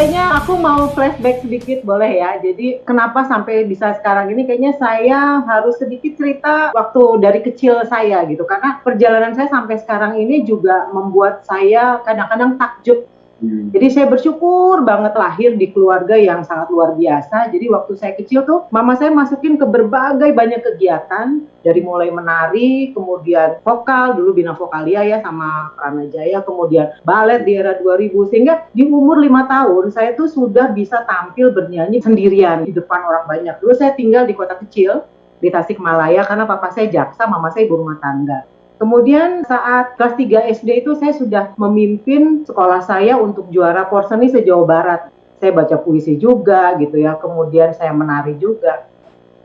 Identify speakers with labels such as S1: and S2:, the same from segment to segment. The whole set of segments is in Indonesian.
S1: kayaknya aku mau flashback sedikit boleh ya. Jadi kenapa sampai bisa sekarang ini kayaknya saya harus sedikit cerita waktu dari kecil saya gitu. Karena perjalanan saya sampai sekarang ini juga membuat saya kadang-kadang takjub. Jadi saya bersyukur banget lahir di keluarga yang sangat luar biasa. Jadi waktu saya kecil tuh mama saya masukin ke berbagai banyak kegiatan. Dari mulai menari, kemudian vokal, dulu Bina Vokalia ya sama Pranajaya, kemudian balet di era 2000. Sehingga di umur 5 tahun saya tuh sudah bisa tampil bernyanyi sendirian di depan orang banyak. Dulu saya tinggal di kota kecil, di Tasikmalaya karena papa saya jaksa, mama saya ibu rumah tangga. Kemudian saat kelas 3 SD itu saya sudah memimpin sekolah saya untuk juara porseni se-Jawa Barat. Saya baca puisi juga gitu ya, kemudian saya menari juga.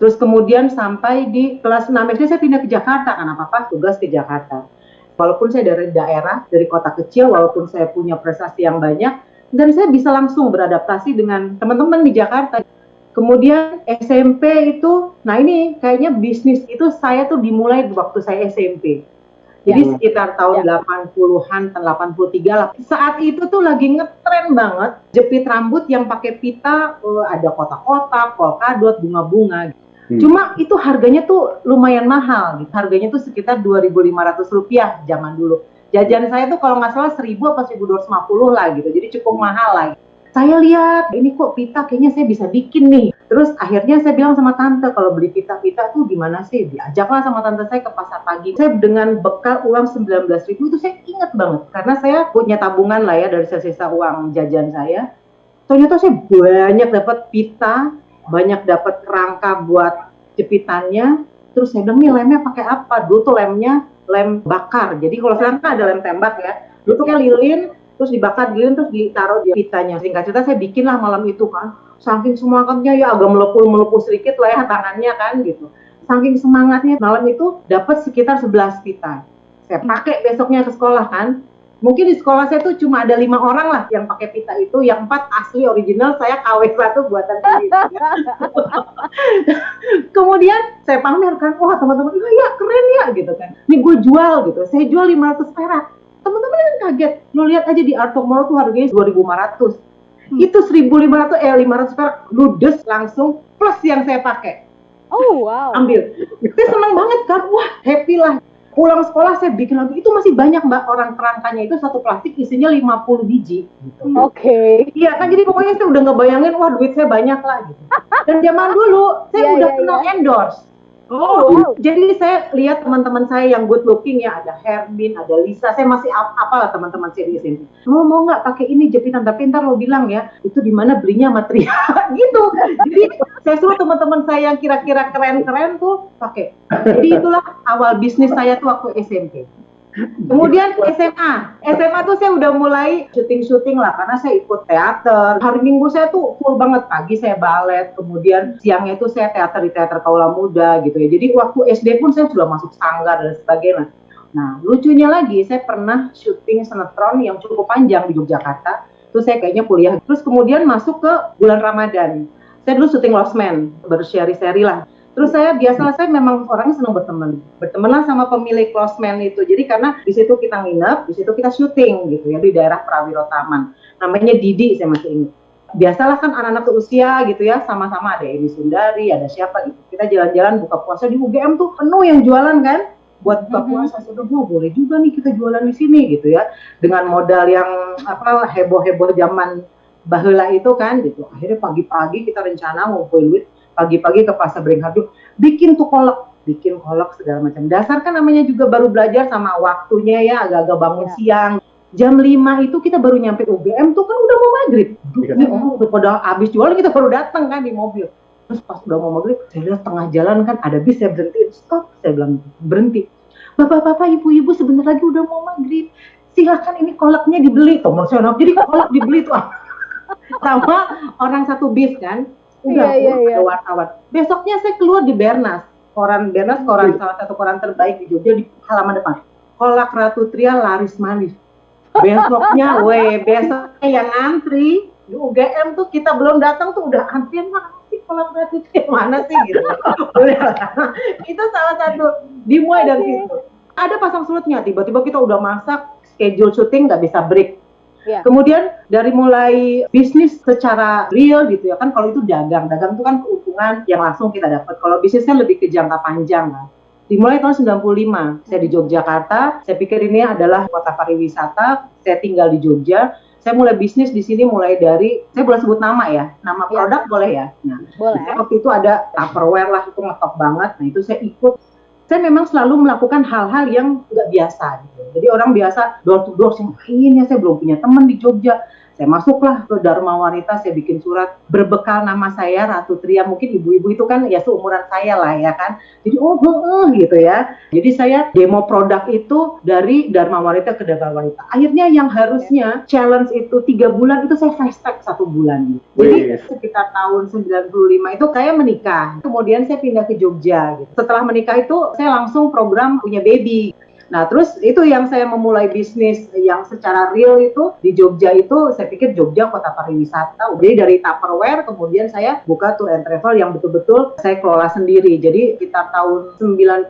S1: Terus kemudian sampai di kelas 6 SD saya pindah ke Jakarta karena papa tugas ke Jakarta. Walaupun saya dari daerah, dari kota kecil, walaupun saya punya prestasi yang banyak, dan saya bisa langsung beradaptasi dengan teman-teman di Jakarta. Kemudian SMP itu, nah ini kayaknya bisnis itu saya tuh dimulai waktu saya SMP. Jadi sekitar tahun 80-an, 83 lah. Saat itu tuh lagi ngetren banget jepit rambut yang pakai pita, ada kotak-kotak, polkadot, bunga-bunga. Cuma itu harganya tuh lumayan mahal. Gitu. Harganya tuh sekitar Rp2.500 zaman dulu. Jajan saya tuh kalau nggak salah 1.000 apa 1.250 lah gitu. Jadi cukup mahal lah. Saya lihat, ini kok pita kayaknya saya bisa bikin nih. Terus akhirnya saya bilang sama tante, kalau beli pita-pita tuh gimana sih? Diajaklah sama tante saya ke pasar pagi. Saya dengan bekal uang 19.000 itu saya ingat banget. Karena saya punya tabungan lah ya dari sisa uang jajan saya. Ternyata saya banyak dapat pita, banyak dapat rangka buat jepitannya. Terus saya bilang, nih lemnya pakai apa? Dulu tuh lemnya lem bakar. Jadi kalau sekarang kan ada lem tembak ya. Dulu tuh kayak lilin, terus dibakar lilin terus ditaruh di pitanya. Singkat cerita saya bikin lah malam itu kan. Saking semangatnya ya agak melepuh sedikit lah ya tangannya kan gitu. Saking semangatnya malam itu dapat sekitar 11 pita. Saya pakai besoknya ke sekolah kan. Mungkin di sekolah saya tuh cuma ada 5 orang lah yang pakai pita itu, yang 4 asli original, saya KW 1 buatan sendiri. Kemudian saya pamerkan, wah teman-teman, ya keren ya gitu kan. Ini gue jual gitu, saya jual 500 perak. Teman-teman kan kaget, lo lihat aja di Art Mall tuh harganya 2.500. Itu 1.500, 500 perak, ludes langsung plus yang saya pakai.
S2: Oh wow.
S1: Ambil. Saya senang banget kan, wah happy lah. Pulang sekolah saya bikin lagi, itu masih banyak mbak, orang kerangkanya itu satu plastik isinya 50 biji gitu.
S2: Oke.
S1: Iya kan, jadi pokoknya saya udah ngebayangin, wah duit saya banyak lah gitu. Dan zaman dulu saya udah pernah endorse. Wow. Jadi saya lihat teman-teman saya yang good looking ya, ada Herbin, ada Lisa, saya masih apalah teman-teman saya di sini. Mau nggak pakai ini jepitan, tapi ntar lo bilang ya, itu di mana belinya material gitu. Jadi saya suruh teman-teman saya yang kira-kira keren-keren tuh pakai. Jadi itulah awal bisnis saya tuh waktu SMP. Kemudian SMA tuh saya udah mulai syuting lah karena saya ikut teater. Hari Minggu saya tuh full banget, pagi saya balet, kemudian siangnya itu saya teater di Teater Kaula Muda gitu ya. Jadi waktu SD pun saya sudah masuk sanggar dan sebagainya. Nah, lucunya lagi saya pernah syuting sinetron yang cukup panjang di Yogyakarta. Terus saya kayaknya kuliah. Terus kemudian masuk ke bulan Ramadan. Saya dulu syuting Lost Man, berseri-seri lah. Terus saya memang orangnya senang berteman lah sama pemilik Lost Man itu. Jadi karena di situ kita nginep, di situ kita syuting gitu ya di daerah Prawiro Taman. Namanya Didi, saya masih ingat. Biasalah kan anak-anak seusia gitu ya, sama-sama ada Edi Sundari, ada siapa gitu. Kita jalan-jalan buka puasa di UGM tuh penuh yang jualan kan. Buat buka puasa, sudah boleh juga nih kita jualan di sini gitu ya. Dengan modal yang heboh-heboh zaman baheula itu kan gitu. Akhirnya pagi-pagi kita rencana ngumpulin duit. Pagi-pagi ke pasar Beringharjo, bikin kolak segala macam. Dasar kan namanya juga baru belajar sama waktunya ya, agak-agak bangun siang. Jam 5 itu kita baru nyampe UGM tuh kan udah mau maghrib. Udah pada habis jualan kita baru datang kan di mobil. Terus pas udah mau maghrib, saya lihat tengah jalan kan ada bis, saya berhenti, stop, saya bilang berhenti. Bapak-bapak, ibu-ibu sebentar lagi udah mau maghrib. Silakan ini kolaknya dibeli. Jadi kolak dibeli tuh sama orang satu bis kan. Udah wartawan. Besoknya saya keluar di Bernas, salah satu koran terbaik di Jogja di halaman depan. Kolak Ratu Tria laris manis. Besoknya yang antri di UGM tuh kita belum datang tuh udah antrian, mana sih kolak Ratu Tria mana sih gitu. Itu salah satu dimulai dari situ. Ada pasang surutnya, tiba-tiba kita udah masak, schedule syuting nggak bisa break.
S2: Iya.
S1: Kemudian dari mulai bisnis secara real gitu ya kan, kalau itu dagang itu kan keuntungan yang langsung kita dapat. Kalau bisnis kan lebih ke jangka panjang kan. Dimulai tahun 95, saya di Yogyakarta, saya pikir ini adalah kota pariwisata, saya tinggal di Jogja, saya mulai bisnis di sini mulai dari, saya boleh sebut nama ya, nama produk boleh ya? Nah,
S2: Boleh.
S1: waktu itu ada Tupperware lah, itu ngetop banget, nah itu saya ikut. Saya memang selalu melakukan hal-hal yang nggak biasa gitu. Jadi orang biasa door to door, saya ngapain ya, saya belum punya teman di Jogja. Saya masuklah ke Dharma Wanita, saya bikin surat berbekal nama saya Ratu Tria. Mungkin ibu-ibu itu kan ya seumuran saya lah ya kan. Jadi gitu ya. Jadi saya demo produk itu dari Dharma Wanita ke Dharma Wanita. Akhirnya yang harusnya challenge itu 3 bulan, itu saya fast track 1 bulan. Jadi sekitar tahun 95 itu kayak menikah. Kemudian saya pindah ke Jogja gitu. Setelah menikah itu saya langsung program punya baby. Nah, terus itu yang saya memulai bisnis yang secara real itu di Jogja itu, saya pikir Jogja kota pariwisata. Jadi dari Tupperware kemudian saya buka tour and travel yang betul-betul saya kelola sendiri. Jadi kita tahun 99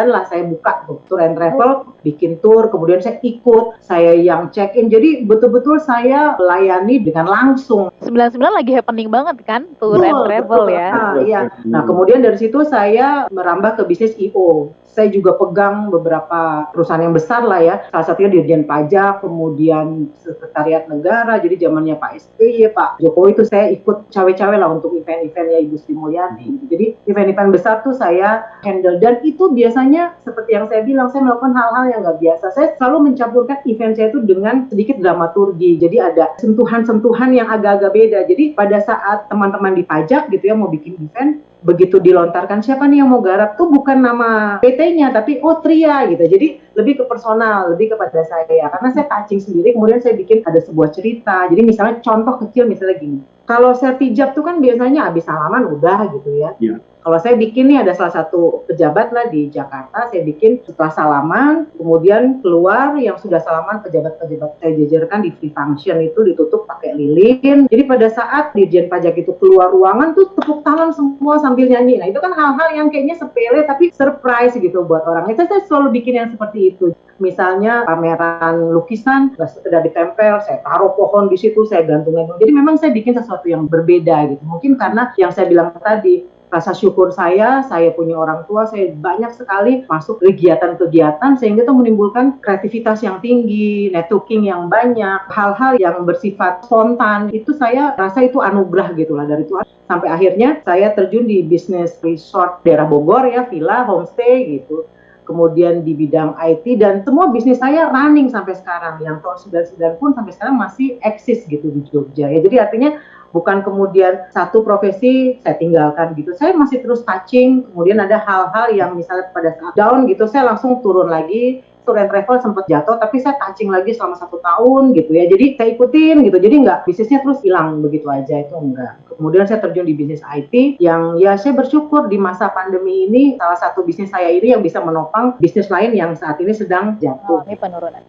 S1: lah saya buka tuh tour and travel, bikin tour, kemudian saya ikut, saya yang check-in. Jadi betul-betul saya layani dengan langsung.
S3: 99 lagi happening banget kan tour and travel ya.
S1: Iya. Nah, kemudian dari situ saya merambah ke bisnis I.O. Saya juga pegang beberapa perusahaan yang besar lah ya. Salah satunya Dirjen Pajak, kemudian Sekretariat Negara. Jadi zamannya Pak SBY, Pak Jokowi itu saya ikut cawe-cawe lah untuk event-eventnya Ibu Sri Mulyani. Jadi event-event besar tuh saya handle. Dan itu biasanya seperti yang saya bilang, saya melakukan hal-hal yang nggak biasa. Saya selalu mencampurkan event saya itu dengan sedikit dramaturgi. Jadi ada sentuhan-sentuhan yang agak-agak beda. Jadi pada saat teman-teman di pajak gitu ya mau bikin event, begitu dilontarkan siapa nih yang mau garap tuh bukan nama PT-nya tapi Tria gitu. Jadi lebih ke personal, lebih kepada saya karena saya touching sendiri, kemudian saya bikin ada sebuah cerita. Jadi misalnya contoh kecil misalnya gini. Kalau saya sertijab tuh kan biasanya habis salaman udah gitu ya. Yeah. Kalau saya bikin nih ada salah satu pejabat lah di Jakarta, saya bikin setelah salaman, kemudian keluar yang sudah salaman pejabat-pejabat saya jajarkan di free function itu ditutup pakai lilin. Jadi pada saat Dirjen Pajak itu keluar ruangan tuh tepuk tangan semua sambil nyanyi. Nah itu kan hal-hal yang kayaknya sepele tapi surprise gitu buat orang. Itu saya selalu bikin yang seperti itu. Misalnya pameran lukisan, nggak sekedar ditempel, saya taruh pohon di situ, saya gantung-gantung. Jadi memang saya bikin sesuatu yang berbeda gitu. Mungkin karena yang saya bilang tadi, rasa syukur saya punya orang tua, saya banyak sekali masuk kegiatan-kegiatan sehingga itu menimbulkan kreativitas yang tinggi, networking yang banyak, hal-hal yang bersifat spontan, itu saya rasa itu anugerah gitulah dari Tuhan. Sampai akhirnya saya terjun di bisnis resort daerah Bogor ya, villa, homestay gitu. Kemudian di bidang IT dan semua bisnis saya running sampai sekarang. Yang tahun 99 pun sampai sekarang masih eksis gitu di Jogja. Ya, jadi artinya bukan kemudian satu profesi saya tinggalkan gitu. Saya masih terus touching, kemudian ada hal-hal yang misalnya pada saat down gitu, saya langsung turun lagi. Tour and travel sempat jatuh, tapi saya touching lagi selama 1 tahun gitu ya. Jadi saya ikutin gitu, jadi nggak bisnisnya terus hilang begitu aja, itu enggak. Kemudian saya terjun di bisnis IT yang ya saya bersyukur di masa pandemi ini, salah satu bisnis saya ini yang bisa menopang bisnis lain yang saat ini sedang jatuh.
S3: Ini penurunan.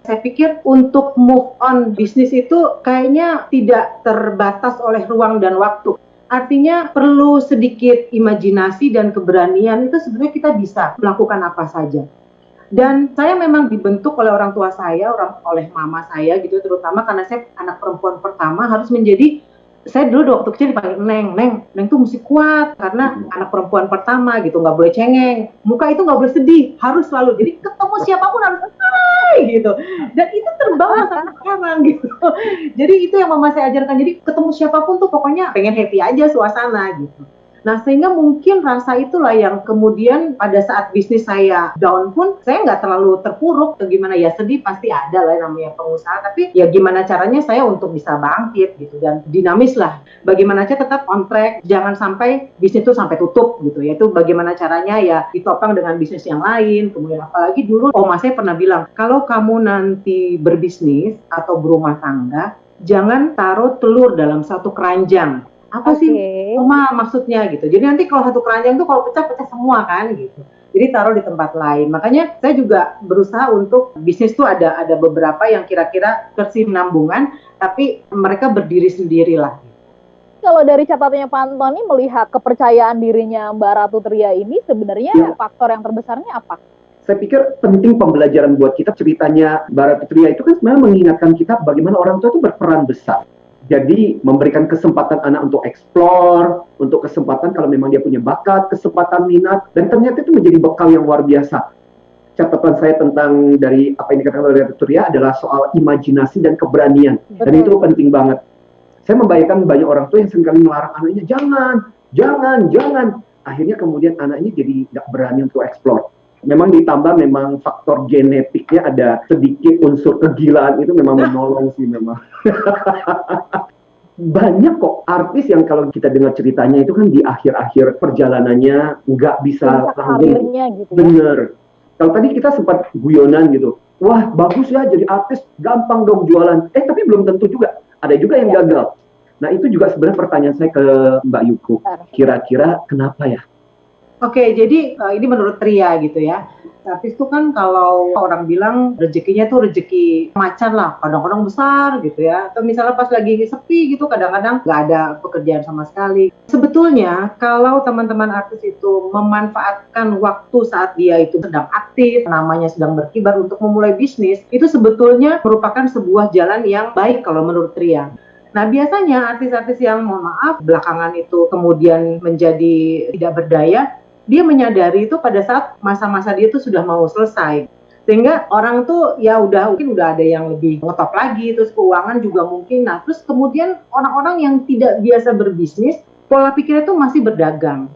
S1: Saya pikir untuk move on bisnis itu kayaknya tidak terbatas oleh ruang dan waktu. Artinya perlu sedikit imajinasi dan keberanian, itu sebenarnya kita bisa melakukan apa saja. Dan saya memang dibentuk oleh orang tua saya, oleh mama saya gitu, terutama karena saya anak perempuan pertama harus menjadi, saya dulu waktu kecil dipanggil Neng tuh mesti kuat karena anak perempuan pertama gitu, nggak boleh cengeng, muka itu nggak boleh sedih, harus selalu, jadi ketemu siapapun harus gitu, dan itu terbawa sampai sekarang gitu. Jadi itu yang mama saya ajarkan, jadi ketemu siapapun tuh pokoknya pengen happy aja suasana gitu. Nah, sehingga mungkin rasa itulah yang kemudian pada saat bisnis saya down pun, saya nggak terlalu terpuruk. Gimana ya, sedih pasti ada lah namanya pengusaha. Tapi ya gimana caranya saya untuk bisa bangkit gitu. Dan dinamis lah. Bagaimana aja tetap on track. Jangan sampai bisnis itu sampai tutup gitu. Yaitu bagaimana caranya ya ditopang dengan bisnis yang lain. Kemudian apalagi dulu oma saya pernah bilang, kalau kamu nanti berbisnis atau berumah tangga, jangan taruh telur dalam satu keranjang. Apa sih Oma maksudnya gitu. Jadi nanti kalau satu keranjang tuh kalau pecah semua kan gitu. Jadi taruh di tempat lain. Makanya saya juga berusaha untuk bisnis tuh ada beberapa yang kira-kira kesinambungan, tapi mereka berdiri sendiri lah.
S2: Kalau dari catatannya Pak Antoni melihat kepercayaan dirinya Mbak Ratu Tria ini sebenarnya faktor yang terbesarnya apa?
S4: Saya pikir penting pembelajaran buat kita. Ceritanya Mbak Ratu Tria itu kan sebenarnya mengingatkan kita bagaimana orang tua itu berperan besar. Jadi memberikan kesempatan anak untuk explore, untuk kesempatan kalau memang dia punya bakat, kesempatan minat, dan ternyata itu menjadi bekal yang luar biasa. Catatan saya tentang dari apa yang dikatakan oleh Ratu Tria adalah soal imajinasi dan keberanian. Dan itu penting banget. Saya membayangkan banyak orang tua yang seringkali melarang anaknya, jangan. Akhirnya kemudian anaknya jadi nggak berani untuk explore. Memang ditambah memang faktor genetiknya ada sedikit unsur kegilaan itu memang menolong sih memang. Banyak kok artis yang kalau kita dengar ceritanya itu kan di akhir-akhir perjalanannya nggak bisa langgeng.
S2: Gitu.
S4: Bener. Kalau tadi kita sempat guyonan gitu, wah bagus ya jadi artis, gampang dong jualan. Tapi belum tentu juga. Ada juga yang gagal. Nah itu juga sebenarnya pertanyaan saya ke Mbak Yuku. Kira-kira kenapa ya?
S1: Oke, jadi ini menurut Tria gitu ya. Artis itu kan kalau orang bilang rezekinya tuh rezeki macan lah, kadang-kadang besar gitu ya. Atau misalnya pas lagi sepi gitu, kadang-kadang nggak ada pekerjaan sama sekali. Sebetulnya kalau teman-teman artis itu memanfaatkan waktu saat dia itu sedang aktif, namanya sedang berkibar untuk memulai bisnis, itu sebetulnya merupakan sebuah jalan yang baik kalau menurut Tria. Nah biasanya artis-artis yang mohon maaf belakangan itu kemudian menjadi tidak berdaya, dia menyadari itu pada saat masa-masa dia itu sudah mau selesai. Sehingga orang tuh ya mungkin udah ada yang lebih ngetop lagi, terus keuangan juga mungkin. Nah terus kemudian orang-orang yang tidak biasa berbisnis, pola pikirnya tuh masih berdagang.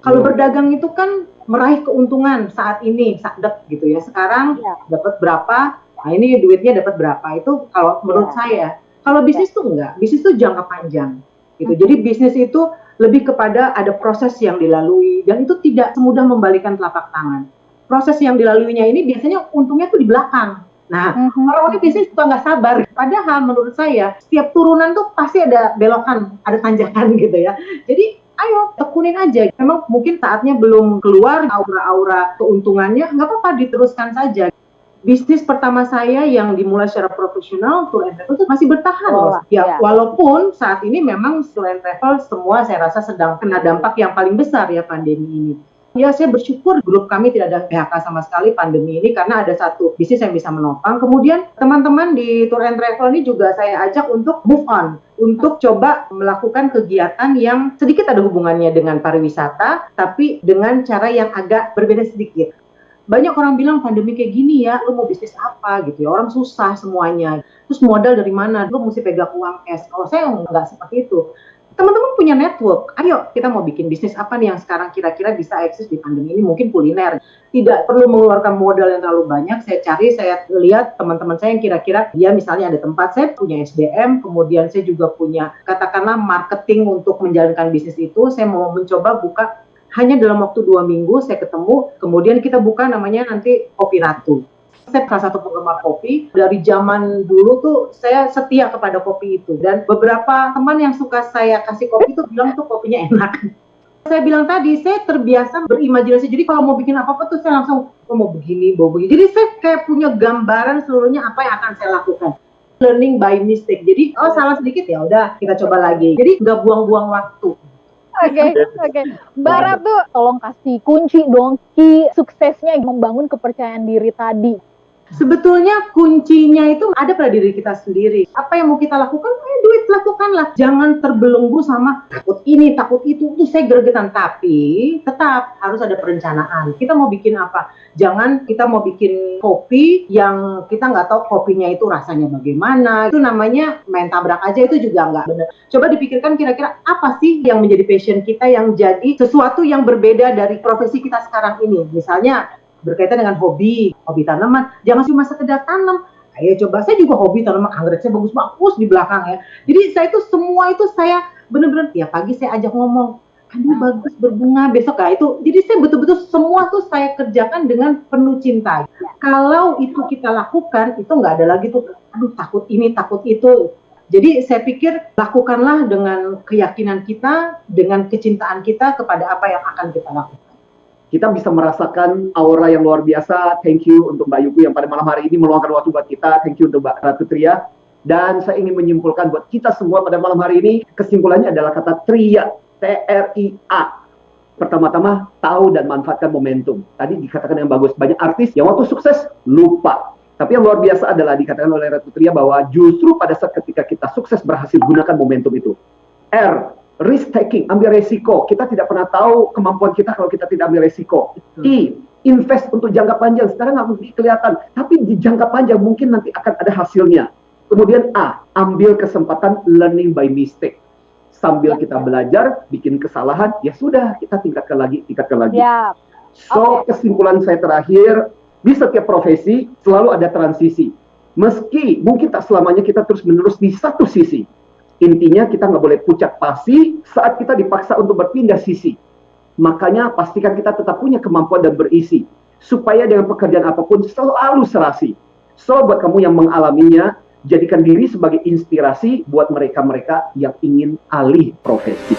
S1: Kalau berdagang itu kan meraih keuntungan saat ini, sadek gitu ya. Sekarang dapat berapa, nah ini duitnya dapat berapa. Itu kalau menurut saya. Kalau bisnis tuh enggak, bisnis tuh jangka panjang gitu. Jadi bisnis itu lebih kepada ada proses yang dilalui dan itu tidak semudah membalikan telapak tangan. Proses yang dilaluinya ini biasanya untungnya tuh di belakang. Nah, orang-orang bisnis suka nggak sabar. Padahal menurut saya setiap turunan tuh pasti ada belokan, ada tanjakan gitu ya. Jadi ayo tekunin aja. Memang mungkin saatnya belum keluar aura-aura keuntungannya, nggak apa-apa diteruskan saja. Bisnis pertama saya yang dimulai secara profesional, tour and travel itu masih bertahan loh. Walaupun saat ini memang tour and travel semua saya rasa sedang kena dampak yang paling besar ya pandemi ini. Ya saya bersyukur grup kami tidak ada PHK sama sekali pandemi ini karena ada satu bisnis yang bisa menopang. Kemudian teman-teman di tour and travel ini juga saya ajak untuk move on. Untuk coba melakukan kegiatan yang sedikit ada hubungannya dengan pariwisata, tapi dengan cara yang agak berbeda sedikit. Banyak orang bilang pandemi kayak gini ya, lu mau bisnis apa gitu ya, orang susah semuanya. Terus modal dari mana? Lu mesti pegang uang cash. Kalau saya nggak seperti itu. Teman-teman punya network, ayo kita mau bikin bisnis apa nih yang sekarang kira-kira bisa eksis di pandemi ini, mungkin kuliner. Tidak perlu mengeluarkan modal yang terlalu banyak, saya lihat teman-teman saya yang kira-kira dia misalnya ada tempat, saya punya SDM, kemudian saya juga punya katakanlah marketing untuk menjalankan bisnis itu, saya mau mencoba buka hanya dalam waktu 2 minggu saya ketemu, kemudian kita buka namanya nanti Kopi Ratu. Saya salah satu penggemar kopi, dari zaman dulu tuh saya setia kepada kopi itu. Dan beberapa teman yang suka saya kasih kopi itu bilang tuh kopinya enak. Saya bilang tadi, saya terbiasa berimajinasi, jadi kalau mau bikin apa-apa tuh saya langsung, mau begini, mau begini. Jadi saya kayak punya gambaran seluruhnya apa yang akan saya lakukan. Learning by mistake, jadi salah sedikit ya udah kita coba lagi. Jadi nggak buang-buang waktu.
S2: Oke. Mbak Ratu, tolong kasih kunci dong, suksesnya membangun kepercayaan diri tadi.
S1: Sebetulnya kuncinya itu ada pada diri kita sendiri. Apa yang mau kita lakukan, lakukanlah. Jangan terbelenggu sama takut ini, takut itu saya gregetan. Tapi tetap harus ada perencanaan. Kita mau bikin apa? Jangan kita mau bikin kopi yang kita nggak tahu kopinya itu rasanya bagaimana. Itu namanya main tabrak aja, itu juga nggak benar. Coba dipikirkan kira-kira apa sih yang menjadi passion kita, yang jadi sesuatu yang berbeda dari profesi kita sekarang ini. Misalnya berkaitan dengan hobi tanaman, jangan cuma sekedar tanam. Ayo coba, saya juga hobi tanaman, anggreknya bagus-bagus di belakang ya. Jadi saya itu semua itu saya benar-benar tiap pagi saya ajak ngomong, aduh bagus berbunga besok ya itu. Jadi saya betul-betul semua tuh saya kerjakan dengan penuh cinta. Kalau itu kita lakukan, itu nggak ada lagi tuh, aduh takut ini, takut itu. Jadi saya pikir lakukanlah dengan keyakinan kita, dengan kecintaan kita kepada apa yang akan kita lakukan.
S4: Kita bisa merasakan aura yang luar biasa. Thank you untuk Mbak Yuku yang pada malam hari ini meluangkan waktu buat kita. Thank you untuk Mbak Ratu Tria. Dan saya ingin menyimpulkan buat kita semua pada malam hari ini, kesimpulannya adalah kata Tria, T-R-I-A. pertama-tama tahu dan manfaatkan momentum. Tadi dikatakan yang bagus, banyak artis yang waktu sukses lupa. Tapi yang luar biasa adalah dikatakan oleh Ratu Tria bahwa justru pada saat ketika kita sukses berhasil gunakan momentum itu. R, risk taking, ambil resiko. Kita tidak pernah tahu kemampuan kita kalau kita tidak ambil resiko. I, invest untuk jangka panjang. Sekarang nggak mungkin kelihatan, tapi di jangka panjang mungkin nanti akan ada hasilnya. Kemudian A, ambil kesempatan learning by mistake. Sambil kita belajar, bikin kesalahan, ya sudah, kita tingkatkan lagi.
S2: Ya.
S4: So, kesimpulan saya terakhir, di setiap profesi selalu ada transisi. Meski mungkin tak selamanya kita terus-menerus di satu sisi. Intinya kita nggak boleh pucat pasi saat kita dipaksa untuk berpindah sisi. Makanya pastikan kita tetap punya kemampuan dan berisi. Supaya dengan pekerjaan apapun selalu serasi. So, buat kamu yang mengalaminya, jadikan diri sebagai inspirasi buat mereka-mereka yang ingin alih profesi.